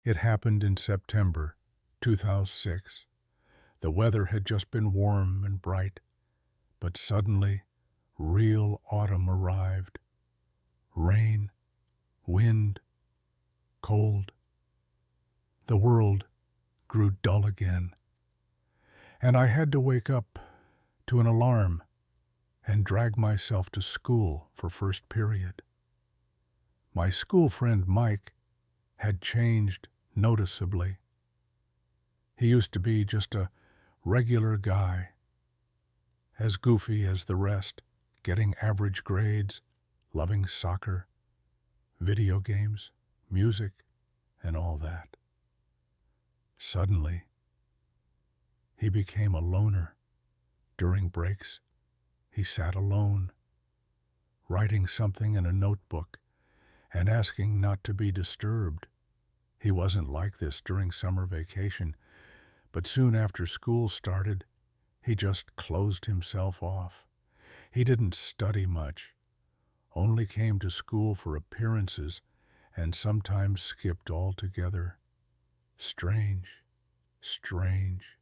It happened in September 2006. The weather had just been warm and bright, but suddenly real autumn arrived. Rain, wind, cold. The world grew dull again, and I had to wake up to an alarm and drag myself to school for first period. My school friend Mike had changed noticeably. He used to be just a regular guy, as goofy as the rest, getting average grades, loving soccer, video games, music, and all that. Suddenly, he became a loner. During breaks, he sat alone, writing something in a notebook and asking not to be disturbed. He wasn't like this during summer vacation, but soon after school started, he just closed himself off. He didn't study much, only came to school for appearances and sometimes skipped altogether. Strange, strange.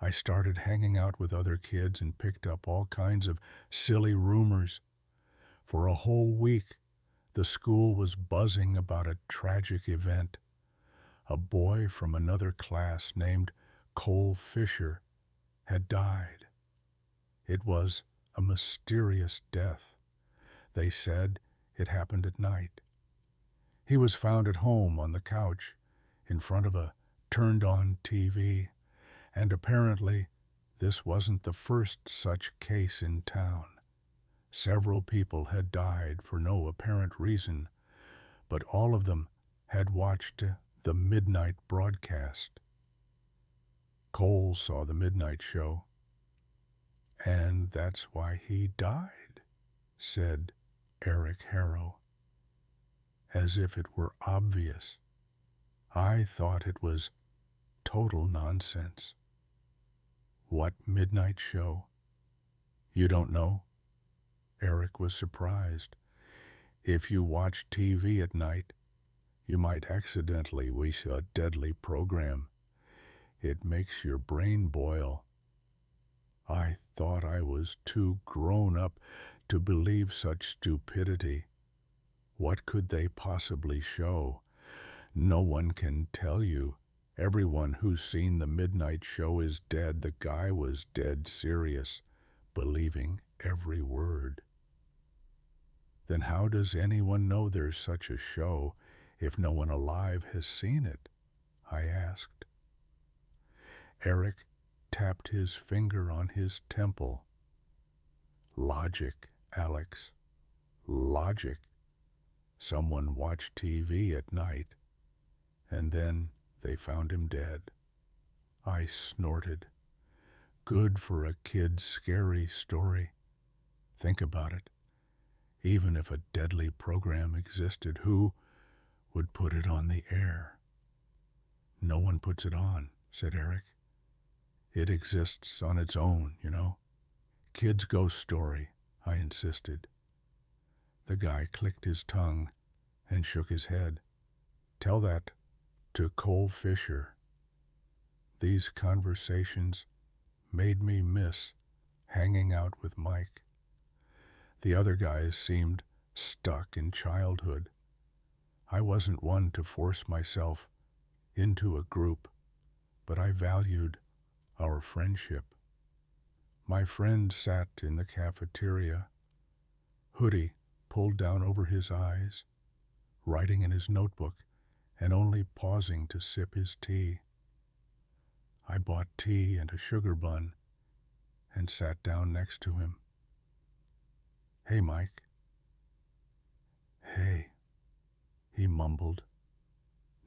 I started hanging out with other kids and picked up all kinds of silly rumors. For a whole week, the school was buzzing about a tragic event. A boy from another class named Cole Fisher had died. It was a mysterious death. They said it happened at night. He was found at home on the couch in front of a turned-on TV, and apparently this wasn't the first such case in town. Several people had died for no apparent reason, but all of them had watched the midnight broadcast. Cole saw the midnight show, and that's why he died, said Eric Harrow, as if it were obvious. I thought it was total nonsense. What midnight show? You don't know? Eric was surprised. If you watch TV at night, you might accidentally watch a deadly program. It makes your brain boil. I thought I was too grown up to believe such stupidity. What could they possibly show? No one can tell you. Everyone who's seen the midnight show is dead. The guy was dead serious, believing every word. Then how does anyone know there's such a show if no one alive has seen it? I asked. Eric tapped his finger on his temple. Logic, Alex. Logic. Someone watched TV at night, and then they found him dead. I snorted. Good for a kid's scary story. Think about it. Even if a deadly program existed, who would put it on the air? No one puts it on, said Eric. It exists on its own, you know. Kid's ghost story, I insisted. The guy clicked his tongue and shook his head. Tell that to Cole Fisher. These conversations made me miss hanging out with Mike. The other guys seemed stuck in childhood. I wasn't one to force myself into a group, but I valued our friendship. My friend sat in the cafeteria, hoodie pulled down over his eyes, writing in his notebook and only pausing to sip his tea. I bought tea and a sugar bun and sat down next to him. Hey, Mike. Hey, he mumbled,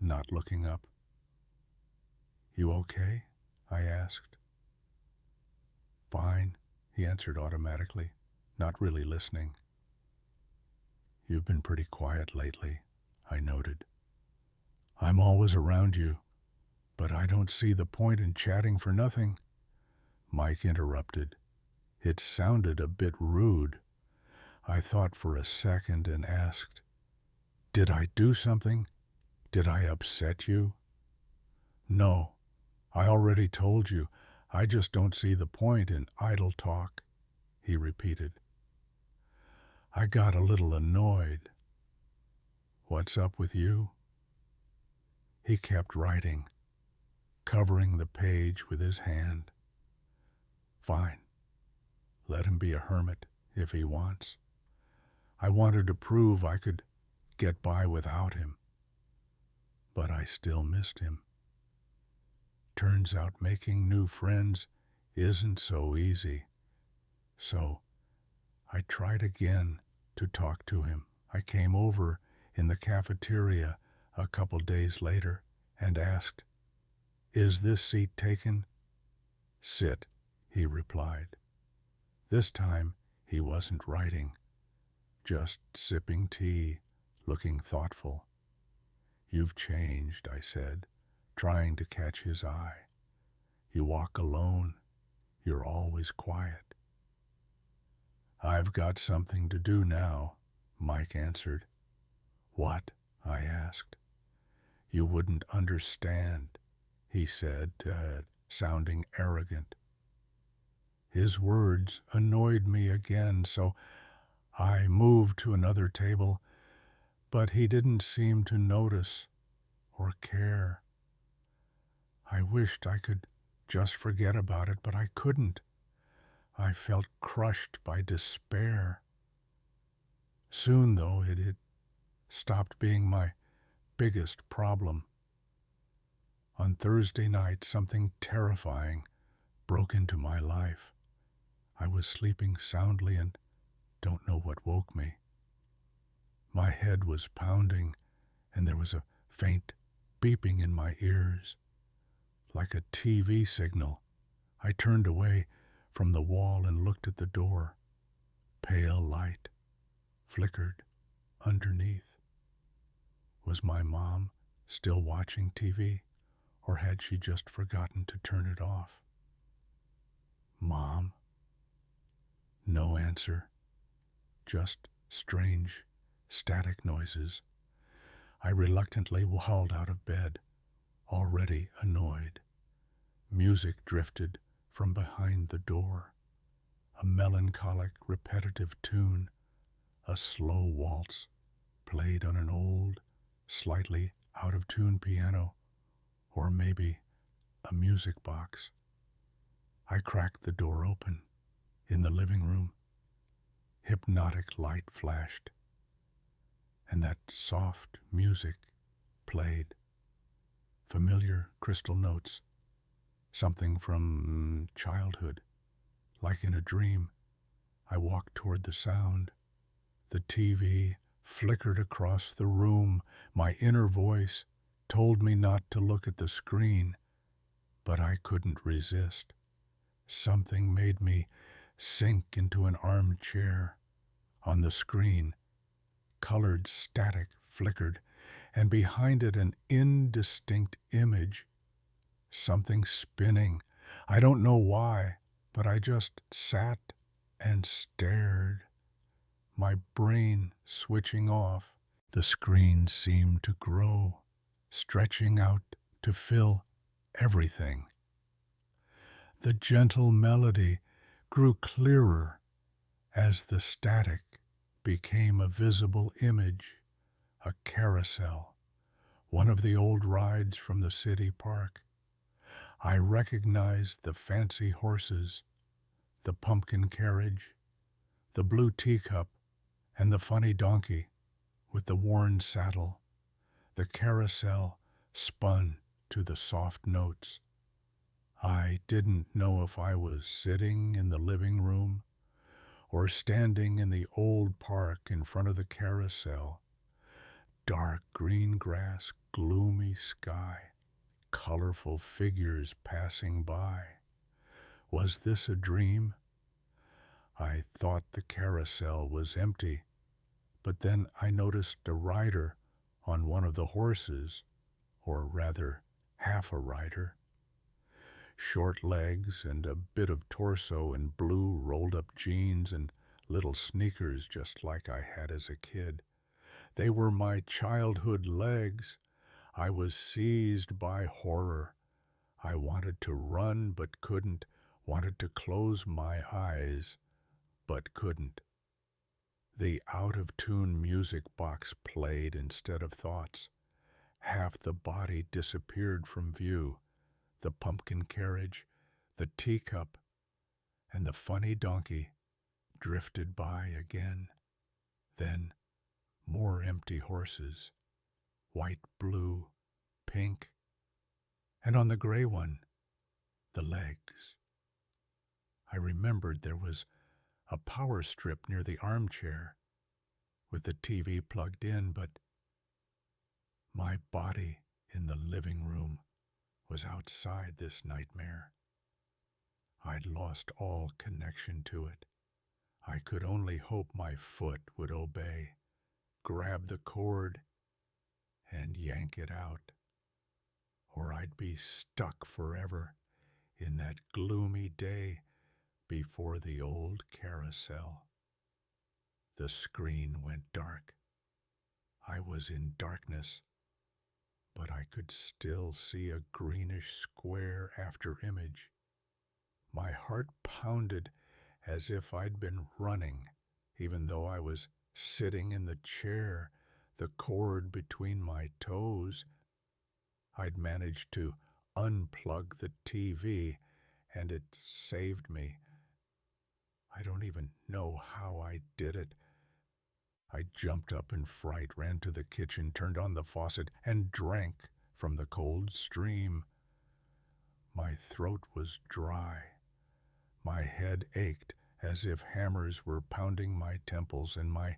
not looking up. You okay? I asked. Fine, he answered automatically, not really listening. You've been pretty quiet lately, I noted. I'm always around you, but I don't see the point in chatting for nothing. Mike interrupted. It sounded a bit rude. I thought for a second and asked, Did I do something Did I upset you? No, I already told you. I just don't see the point in idle talk, he repeated. I got a little annoyed. What's up with you? He kept writing, covering the page with his hand. Fine. Let him be a hermit if he wants. I wanted to prove I could get by without him. But I still missed him. Turns out making new friends isn't so easy. So I tried again to talk to him. I came over in the cafeteria a couple days later and asked, "Is this seat taken?" "Sit," he replied. This time he wasn't writing, just sipping tea, looking thoughtful. "You've changed," I said, trying to catch his eye. "You walk alone. You're always quiet." "I've got something to do now," Mike answered. "What?" I asked. "You wouldn't understand," he said, sounding arrogant. His words annoyed me again, so I moved to another table, but he didn't seem to notice or care. I wished I could just forget about it, but I couldn't. I felt crushed by despair. Soon, though, it stopped being my biggest problem. On Thursday night, something terrifying broke into my life. I was sleeping soundly and don't know what woke me. My head was pounding, and there was a faint beeping in my ears, like a TV signal. I turned away from the wall and looked at the door. Pale light flickered underneath. Was my mom still watching TV, or had she just forgotten to turn it off? Mom? No answer, just strange, static noises. I reluctantly hauled out of bed, already annoyed. Music drifted from behind the door, a melancholic, repetitive tune, a slow waltz played on an old, slightly out-of-tune piano, or maybe a music box. I cracked the door open. In the living room, hypnotic light flashed, and that soft music played. Familiar crystal notes, something from childhood, like in a dream. I walked toward the sound. The TV flickered across the room. My inner voice told me not to look at the screen, but I couldn't resist. Something made me sink into an armchair. On the screen, colored static flickered, and behind it an indistinct image. Something spinning. I don't know why, but I just sat and stared, my brain switching off. The screen seemed to grow, stretching out to fill everything. The gentle melody grew clearer as the static became a visible image, a carousel, one of the old rides from the city park. I recognized the fancy horses, the pumpkin carriage, the blue teacup, and the funny donkey with the worn saddle. The carousel spun to the soft notes. I didn't know if I was sitting in the living room or standing in the old park in front of the carousel. Dark green grass, gloomy sky, colorful figures passing by. Was this a dream? I thought the carousel was empty, but then I noticed a rider on one of the horses, or rather half a rider. Short legs and a bit of torso in blue rolled-up jeans and little sneakers just like I had as a kid. They were my childhood legs. I was seized by horror. I wanted to run but couldn't, wanted to close my eyes but couldn't. The out-of-tune music box played instead of thoughts. Half the body disappeared from view. The pumpkin carriage, the teacup, and the funny donkey drifted by again. Then more empty horses, white, blue, pink, and on the gray one, the legs. I remembered there was a power strip near the armchair with the TV plugged in, but my body in the living room was outside this nightmare. I'd lost all connection to it. I could only hope my foot would obey, grab the cord, and yank it out, or I'd be stuck forever in that gloomy day before the old carousel. The screen went dark. I was in darkness, but I could still see a greenish square after image. My heart pounded as if I'd been running, even though I was sitting in the chair, the cord between my toes. I'd managed to unplug the TV, and it saved me. I don't even know how I did it. I jumped up in fright, ran to the kitchen, turned on the faucet, and drank from the cold stream. My throat was dry. My head ached as if hammers were pounding my temples, and my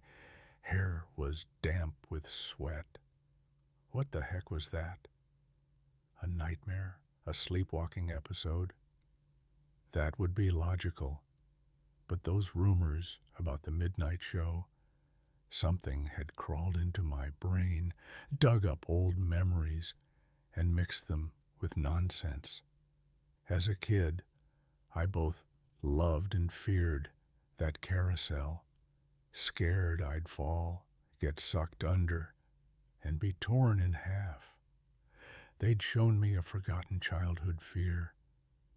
hair was damp with sweat. What the heck was that? A nightmare? A sleepwalking episode? That would be logical. But those rumors about the midnight show, something had crawled into my brain, dug up old memories, and mixed them with nonsense. As a kid, I both loved and feared that carousel, scared I'd fall, get sucked under, and be torn in half. They'd shown me a forgotten childhood fear.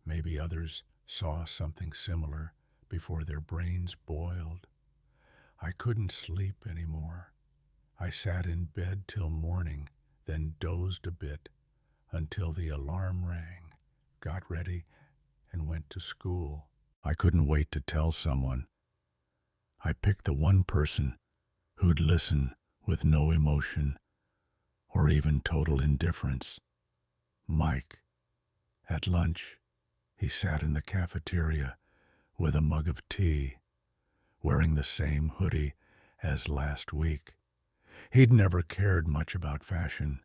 Maybe others saw something similar before their brains boiled. I couldn't sleep anymore. I sat in bed till morning, then dozed a bit until the alarm rang, got ready, and went to school. I couldn't wait to tell someone. I picked the one person who'd listen with no emotion or even total indifference. Mike. At lunch, he sat in the cafeteria with a mug of tea, wearing the same hoodie as last week. He'd never cared much about fashion,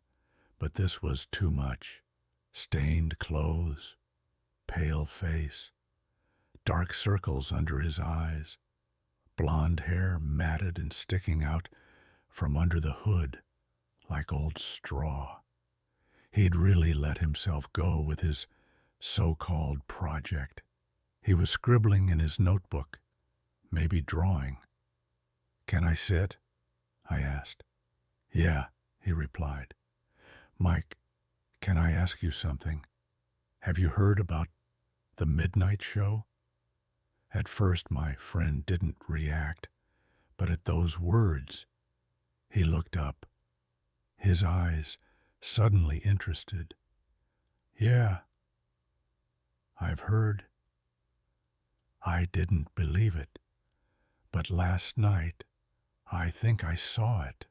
but this was too much. Stained clothes, pale face, dark circles under his eyes, blonde hair matted and sticking out from under the hood like old straw. He'd really let himself go with his so-called project. He was scribbling in his notebook, maybe drawing. "Can I sit?" I asked. "Yeah," he replied. "Mike, can I ask you something? Have you heard about the midnight show?" At first my friend didn't react, but at those words, he looked up, his eyes suddenly interested. "Yeah, I've heard." I didn't believe it, but last night I think I saw it,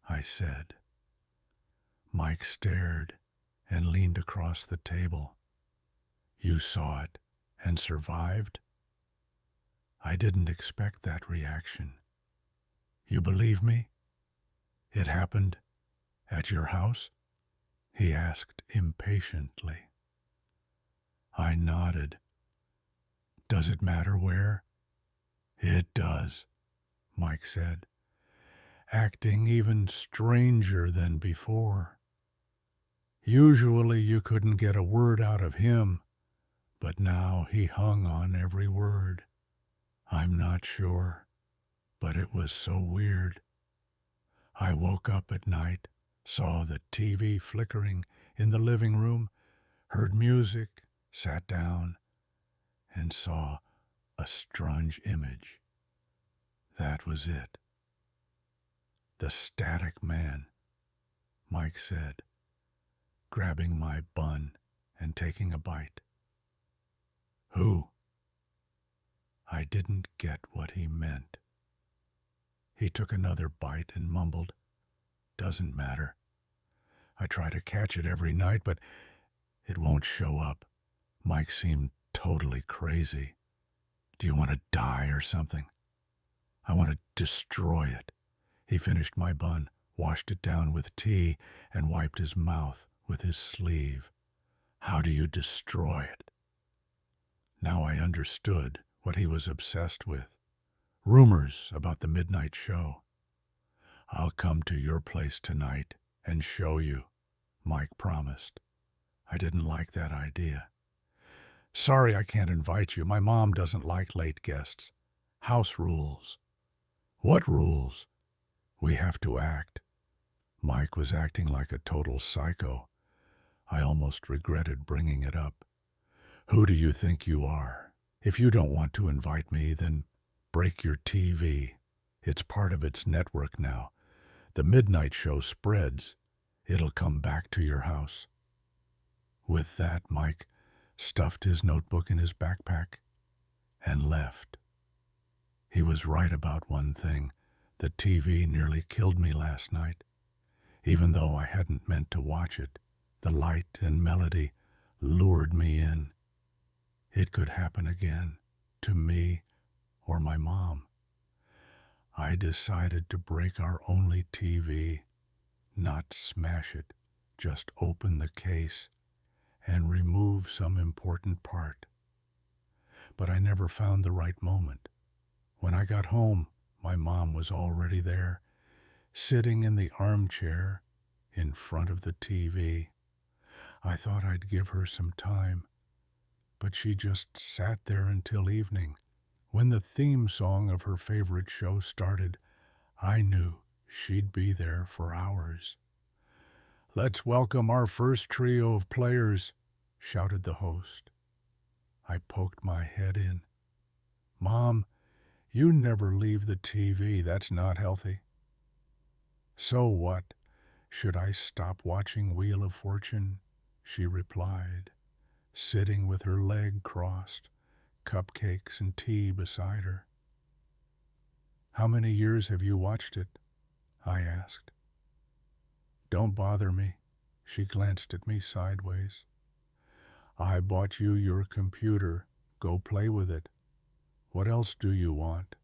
I said. Mike stared and leaned across the table. "You saw it and survived?" I didn't expect that reaction. "You believe me? It happened at your house?" he asked impatiently. I nodded. "Does it matter where?" "It does," Mike said, acting even stranger than before. Usually you couldn't get a word out of him, but now he hung on every word. "I'm not sure, but it was so weird. I woke up at night, saw the TV flickering in the living room, heard music, sat down, and saw a strange image. That was it. The static man, Mike said, grabbing my bun and taking a bite. Who? I didn't get what he meant. He took another bite and mumbled, "Doesn't matter. I try to catch it every night, but it won't show up." Mike seemed totally crazy. "Do you want to die or something?" "I want to destroy it." He finished my bun, washed it down with tea, and wiped his mouth with his sleeve. "How do you destroy it?" Now I understood what he was obsessed with. Rumors about the midnight show. "I'll come to your place tonight and show you," Mike promised. I didn't like that idea. "Sorry I can't invite you. My mom doesn't like late guests. House rules." "What rules?" "We have to act." Mike was acting like a total psycho. I almost regretted bringing it up. "Who do you think you are? If you don't want to invite me, then break your TV. It's part of its network now. The midnight show spreads. It'll come back to your house." With that, Mike stuffed his notebook in his backpack and left. He was right about one thing. The TV nearly killed me last night. Even though I hadn't meant to watch it, the light and melody lured me in. It could happen again, to me or my mom. I decided to break our only TV, not smash it, just open the case and remove some important part. But I never found the right moment. When I got home, my mom was already there, sitting in the armchair in front of the TV. I thought I'd give her some time, but she just sat there until evening. When the theme song of her favorite show started, I knew she'd be there for hours. "Let's welcome our first trio of players," shouted the host. I poked my head in. "Mom, you never leave the TV. That's not healthy." "So what? Should I stop watching Wheel of Fortune?" she replied, sitting with her leg crossed, cupcakes and tea beside her. "How many years have you watched it?" I asked. "Don't bother me." She glanced at me sideways. "I bought you your computer. Go play with it. What else do you want?"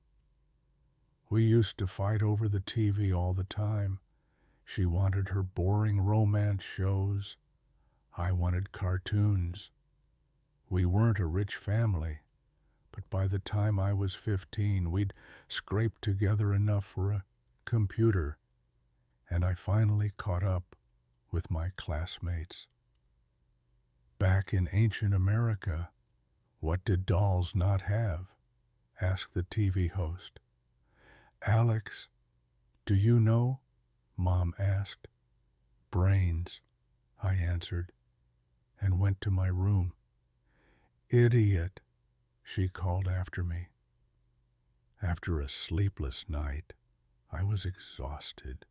We used to fight over the TV all the time. She wanted her boring romance shows. I wanted cartoons. We weren't a rich family, but by the time I was 15, we'd scraped together enough for a computer, and I finally caught up with my classmates. "Back in ancient America, what did dolls not have?" asked the TV host. "Alex, do you know?" Mom asked. "Brains," I answered, and went to my room. "Idiot," she called after me. After a sleepless night, I was exhausted.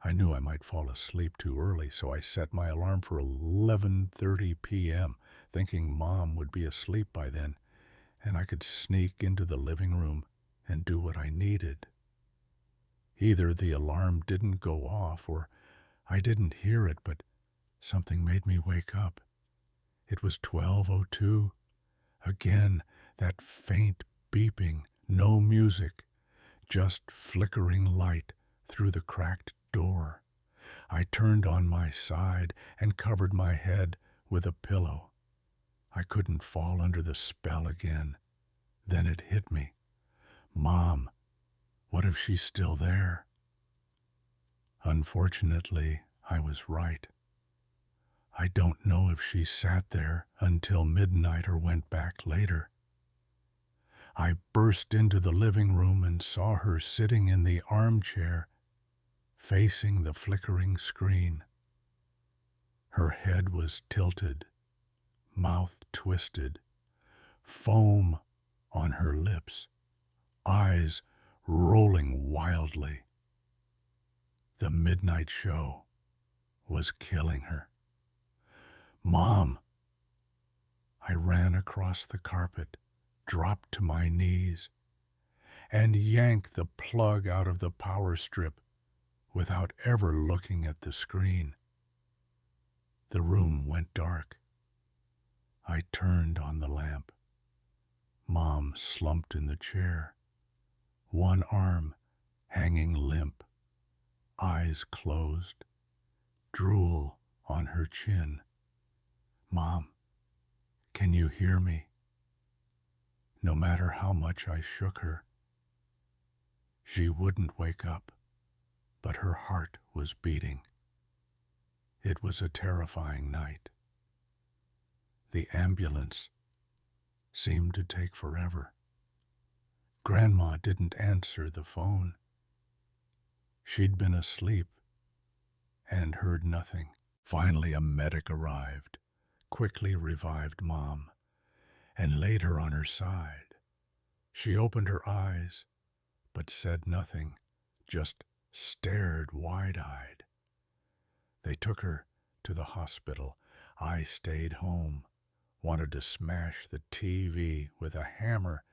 I knew I might fall asleep too early, so I set my alarm for 11:30 p.m., thinking Mom would be asleep by then, and I could sneak into the living room and do what I needed. Either the alarm didn't go off or I didn't hear it, but something made me wake up. It was 12:02. Again, that faint beeping, no music, just flickering light through the cracked door. I turned on my side and covered my head with a pillow. I couldn't fall under the spell again. Then it hit me. Mom, what if she's still there? Unfortunately, I was right. I don't know if she sat there until midnight or went back later. I burst into the living room and saw her sitting in the armchair, facing the flickering screen. Her head was tilted, mouth twisted, foam on her lips, eyes rolling wildly. The midnight show was killing her. "Mom!" I ran across the carpet, dropped to my knees, and yanked the plug out of the power strip without ever looking at the screen. The room went dark. I turned on the lamp. Mom slumped in the chair, one arm hanging limp, eyes closed, drool on her chin. "Mom, can you hear me?" No matter how much I shook her, she wouldn't wake up, but her heart was beating. It was a terrifying night. The ambulance seemed to take forever. Grandma didn't answer the phone. She'd been asleep and heard nothing. Finally, a medic arrived, quickly revived Mom, and laid her on her side. She opened her eyes, but said nothing, just stared wide-eyed. They took her to the hospital. I stayed home, wanted to smash the TV with a hammer,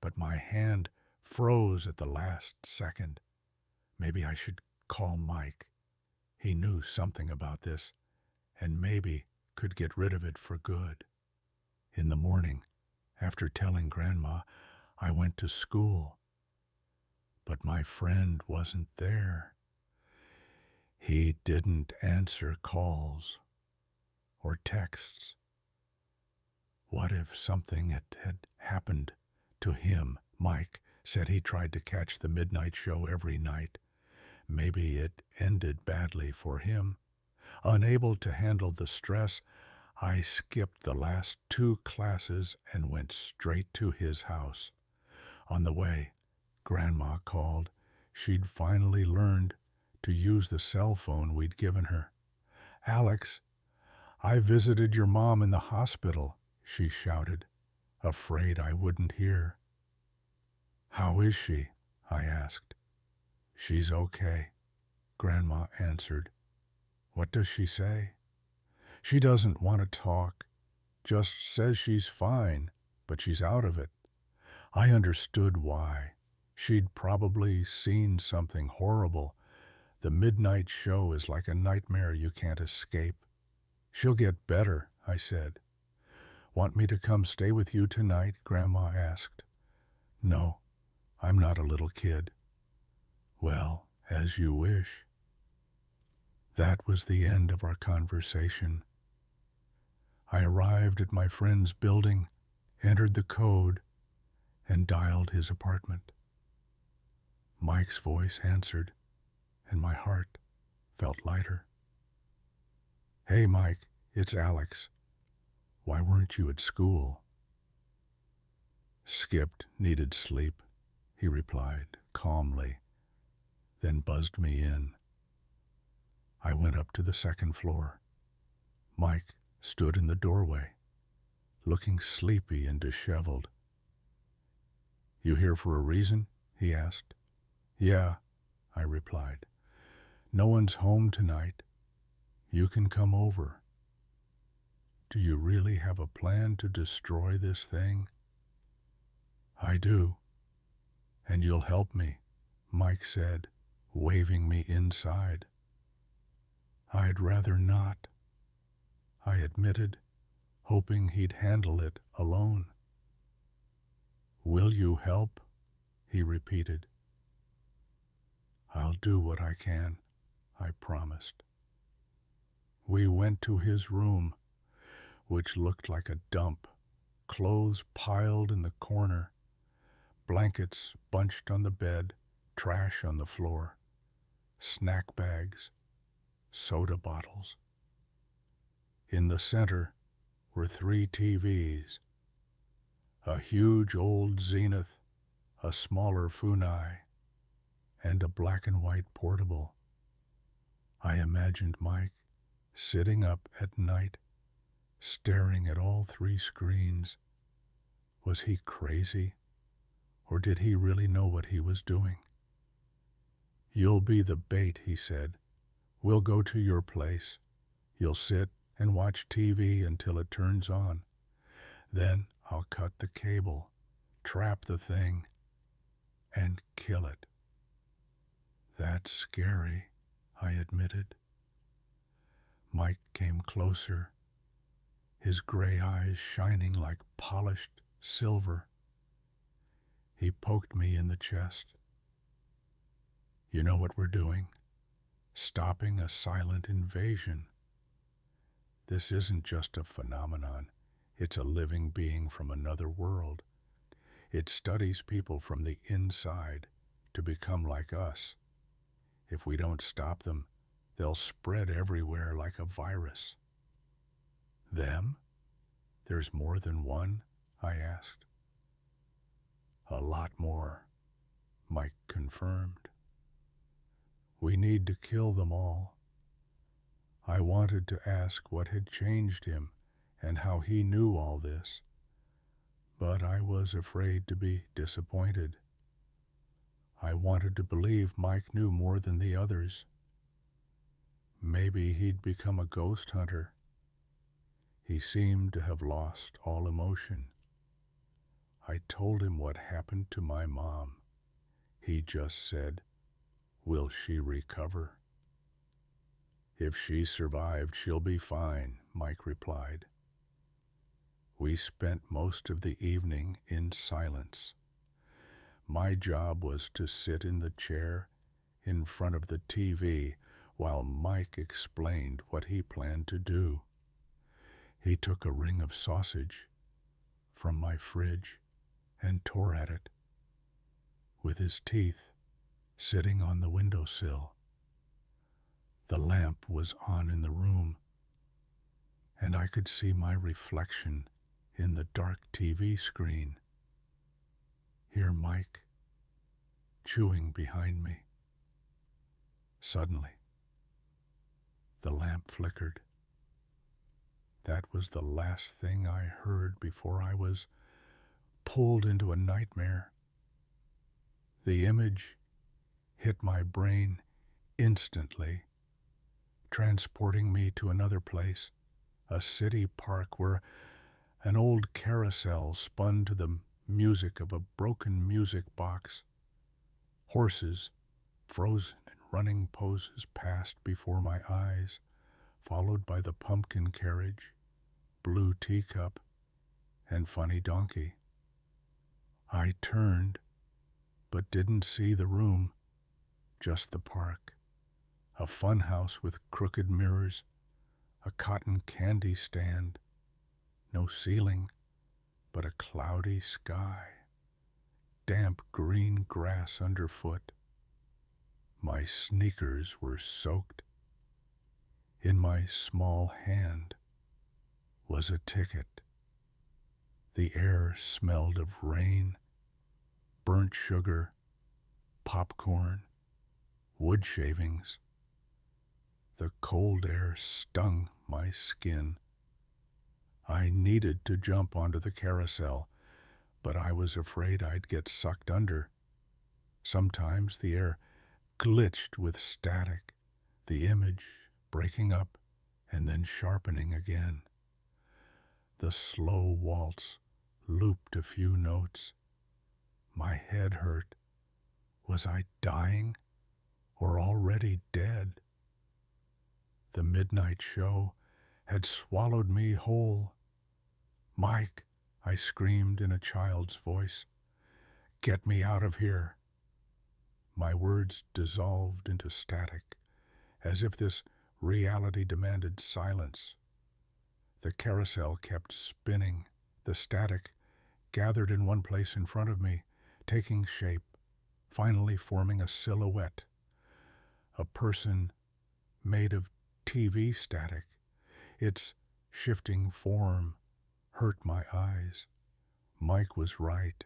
but my hand froze at the last second. Maybe I should call Mike. He knew something about this, and maybe could get rid of it for good. In the morning, after telling Grandma, I went to school. But my friend wasn't there. He didn't answer calls or texts. What if something had happened to him? Mike said he tried to catch the midnight show every night. Maybe it ended badly for him. Unable to handle the stress, I skipped the last 2 classes and went straight to his house. On the way, Grandma called. She'd finally learned to use the cell phone we'd given her. "Alex, I visited your mom in the hospital," she shouted, afraid I wouldn't hear. "How is she?" I asked. "She's okay," Grandma answered. "What does she say?" "She doesn't want to talk, just says she's fine, but she's out of it." I understood why. She'd probably seen something horrible. The midnight show is like a nightmare you can't escape. "She'll get better," I said. "Want me to come stay with you tonight?" Grandma asked. "No, I'm not a little kid." "Well, as you wish." That was the end of our conversation. I arrived at my friend's building, entered the code, and dialed his apartment. Mike's voice answered, and my heart felt lighter. "Hey, Mike, it's Alex. Why weren't you at school?" "Skipped, needed sleep," he replied calmly, then buzzed me in. I went up to the 2nd floor. Mike stood in the doorway, looking sleepy and disheveled. "You here for a reason?" he asked. "Yeah," I replied. "No one's home tonight. You can come over." "Do you really have a plan to destroy this thing?" "I do. And you'll help me," Mike said, waving me inside. "I'd rather not," I admitted, hoping he'd handle it alone. "Will you help?" he repeated. "I'll do what I can," I promised. We went to his room, which looked like a dump, clothes piled in the corner, blankets bunched on the bed, trash on the floor, snack bags, soda bottles. In the center were 3 TVs, a huge old Zenith, a smaller Funai, and a black and white portable. I imagined Mike sitting up at night, staring at all three screens. Was he crazy, or did he really know what he was doing? "You'll be the bait," he said. "We'll go to your place. You'll sit and watch TV until it turns on. Then I'll cut the cable, trap the thing, and kill it." "That's scary," I admitted. Mike came closer, his gray eyes shining like polished silver. He poked me in the chest. "You know what we're doing? Stopping a silent invasion. This isn't just a phenomenon. It's a living being from another world. It studies people from the inside to become like us. If we don't stop them, they'll spread everywhere like a virus." "Them? There's more than one?" I asked. "A lot more," Mike confirmed. "We need to kill them all." I wanted to ask what had changed him and how he knew all this, but I was afraid to be disappointed. I wanted to believe Mike knew more than the others. Maybe he'd become a ghost hunter. He seemed to have lost all emotion. I told him what happened to my mom. He just said, "Will she recover?" "If she survived, she'll be fine," Mike replied. We spent most of the evening in silence. My job was to sit in the chair in front of the TV while Mike explained what he planned to do. He took a ring of sausage from my fridge and tore at it with his teeth, sitting on the windowsill. The lamp was on in the room, and I could see my reflection in the dark TV screen. Hear Mike chewing behind me. Suddenly, the lamp flickered. That was the last thing I heard before I was pulled into a nightmare. The image hit my brain instantly, transporting me to another place, a city park where an old carousel spun to the music of a broken music box. Horses, frozen in running poses, passed before my eyes, followed by the pumpkin carriage, blue teacup, and funny donkey. I turned, but didn't see the room, just the park, a funhouse with crooked mirrors, a cotton candy stand, no ceiling, but a cloudy sky, damp green grass underfoot. My sneakers were soaked. In my small hand was a ticket. The air smelled of rain, burnt sugar, popcorn, wood shavings. The cold air stung my skin. I needed to jump onto the carousel, but I was afraid I'd get sucked under. Sometimes the air glitched with static, the image breaking up and then sharpening again. The slow waltz looped a few notes. My head hurt. Was I dying or already dead? The midnight show had swallowed me whole. "Mike," I screamed in a child's voice, "get me out of here." My words dissolved into static, as if this reality demanded silence. The carousel kept spinning. The static gathered in one place in front of me, taking shape, finally forming a silhouette. A person made of TV static. Its shifting form hurt my eyes. Mike was right.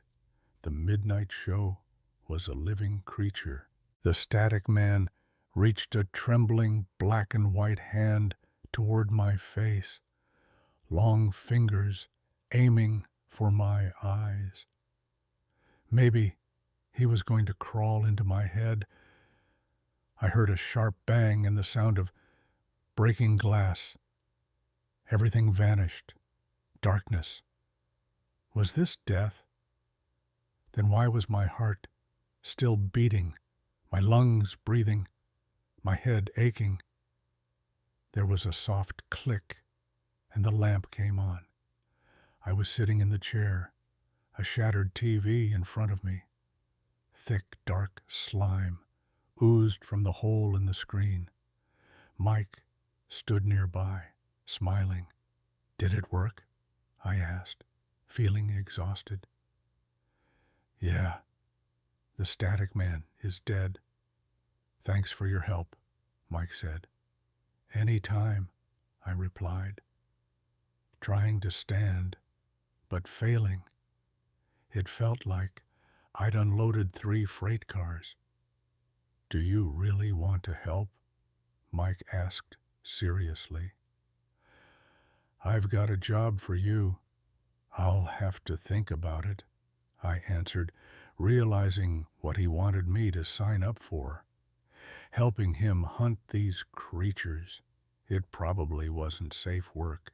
The midnight show was a living creature. The static man reached a trembling black and white hand toward my face, long fingers aiming for my eyes. Maybe he was going to crawl into my head. I heard a sharp bang and the sound of breaking glass. Everything vanished. Darkness. Was this death? Then why was my heart still beating, my lungs breathing, my head aching? There was a soft click, and the lamp came on. I was sitting in the chair, a shattered TV in front of me. Thick, dark slime oozed from the hole in the screen. Mike stood nearby, smiling. "Did it work?" I asked, feeling exhausted. "Yeah, the static man is dead. Thanks for your help," Mike said. "Any time," I replied, trying to stand, but failing. It felt like I'd unloaded 3 freight cars. "Do you really want to help?" Mike asked seriously. "I've got a job for you. I'll have to think about it," I answered, realizing what he wanted me to sign up for. Helping him hunt these creatures. It probably wasn't safe work.